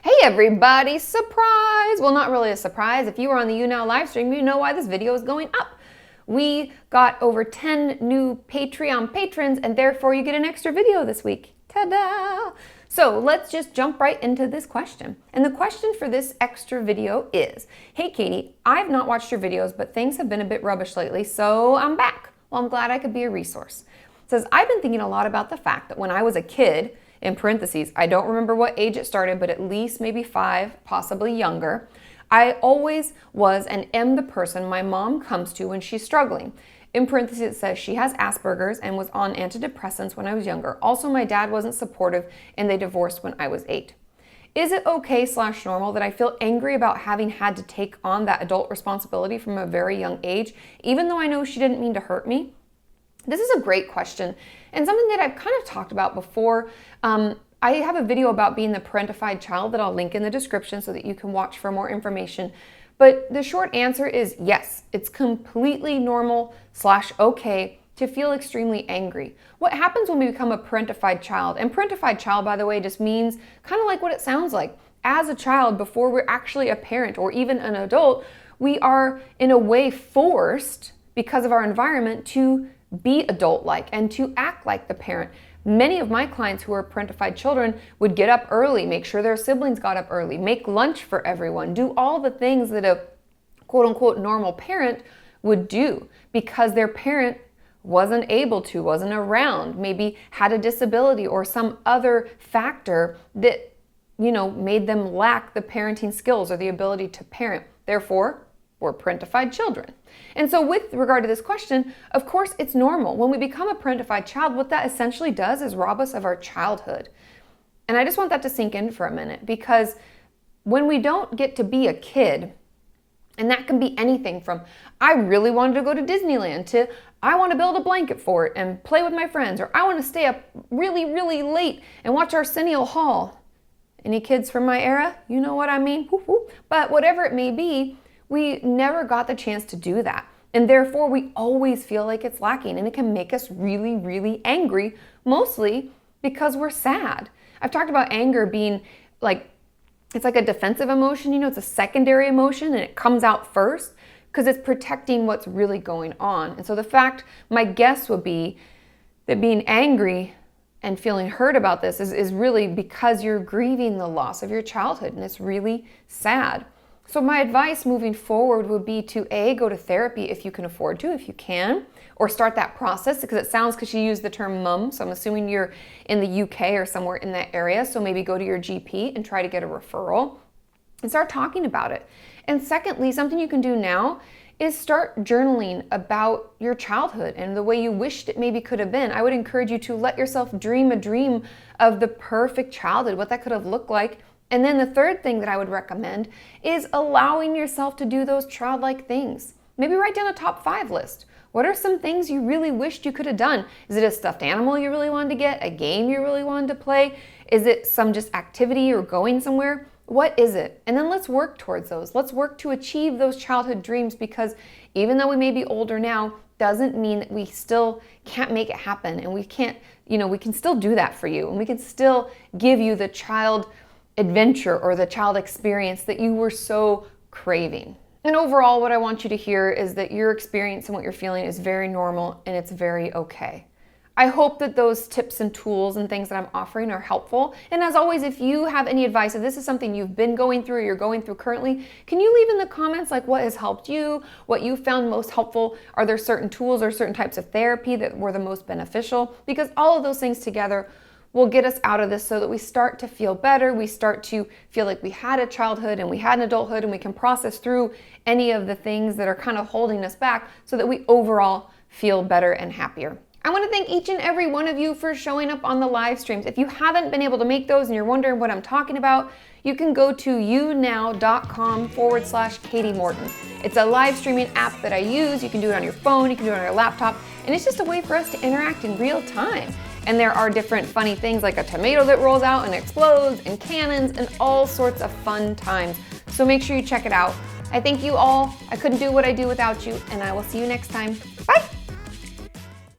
Hey everybody, surprise! Well, not really a surprise. If you were on the YouNow live stream, you know why this video is going up. We got over 10 new Patreon patrons, and therefore you get an extra video this week. Ta-da! So let's just jump right into this question. And the question for this extra video is, hey Katie, I've not watched your videos, but things have been a bit rubbish lately, so I'm back. Well, I'm glad I could be a resource. It says, I've been thinking a lot about the fact that when I was a kid, in parentheses, I don't remember what age it started, but at least maybe 5, possibly younger, I always was and am the person my mom comes to when she's struggling. In parentheses, it says she has Asperger's and was on antidepressants when I was younger. Also, my dad wasn't supportive and they divorced when I was 8. Is it okay/normal that I feel angry about having had to take on that adult responsibility from a very young age, even though I know she didn't mean to hurt me? This is a great question and something that I've kind of talked about before. I have a video about being the parentified child that I'll link in the description so that you can watch for more information. But the short answer is yes, it's completely normal/okay to feel extremely angry. What happens when we become a parentified child? And parentified child, by the way, just means kind of like what it sounds like. As a child, before we're actually a parent or even an adult, we are in a way forced because of our environment to be adult-like and to act like the parent. Many of my clients who are parentified children would get up early, make sure their siblings got up early, make lunch for everyone, do all the things that a quote-unquote normal parent would do because their parent wasn't able to, wasn't around, maybe had a disability or some other factor that, made them lack the parenting skills or the ability to parent. Therefore, we're parentified children. And so with regard to this question, of course it's normal. When we become a parentified child, what that essentially does is rob us of our childhood. And I just want that to sink in for a minute, because when we don't get to be a kid, and that can be anything from, I really wanted to go to Disneyland, to I want to build a blanket fort and play with my friends, or I want to stay up really, really late and watch Arsenio Hall. Any kids from my era? You know what I mean? But whatever it may be, we never got the chance to do that. And therefore, we always feel like it's lacking. And it can make us really, really angry, mostly because we're sad. I've talked about anger being like, it's like a defensive emotion. It's a secondary emotion and it comes out first because it's protecting what's really going on. And so my guess would be that being angry and feeling hurt about this is really because you're grieving the loss of your childhood, and it's really sad. So my advice moving forward would be to go to therapy if you can afford to, if you can, or start that process, because it sounds, because you use the term mum, so I'm assuming you're in the UK or somewhere in that area, so maybe go to your GP and try to get a referral and start talking about it. And secondly, something you can do now is start journaling about your childhood and the way you wished it maybe could have been. I would encourage you to let yourself dream a dream of the perfect childhood, what that could have looked like. And then the third thing that I would recommend is allowing yourself to do those childlike things. Maybe write down a top 5 list. What are some things you really wished you could have done? Is it a stuffed animal you really wanted to get? A game you really wanted to play? Is it some just activity or going somewhere? What is it? And then let's work towards those. Let's work to achieve those childhood dreams, because even though we may be older now, doesn't mean that we still can't make it happen. And we can't, we can still do that for you. And we can still give you the child adventure or the child experience that you were so craving. And overall, what I want you to hear is that your experience and what you're feeling is very normal and it's very okay. I hope that those tips and tools and things that I'm offering are helpful. And as always, if you have any advice, if this is something you've been going through or you're going through currently, can you leave in the comments like what has helped you, what you found most helpful? Are there certain tools or certain types of therapy that were the most beneficial? Because all of those things together will get us out of this so that we start to feel better. We start to feel like we had a childhood and we had an adulthood, and we can process through any of the things that are kind of holding us back so that we overall feel better and happier. I want to thank each and every one of you for showing up on the live streams. If you haven't been able to make those and you're wondering what I'm talking about, you can go to younow.com/Kati Morton. It's a live streaming app that I use. You can do it on your phone, you can do it on your laptop, and it's just a way for us to interact in real time. And there are different funny things like a tomato that rolls out and explodes, and cannons, and all sorts of fun times. So make sure you check it out. I thank you all. I couldn't do what I do without you, and I will see you next time. Bye!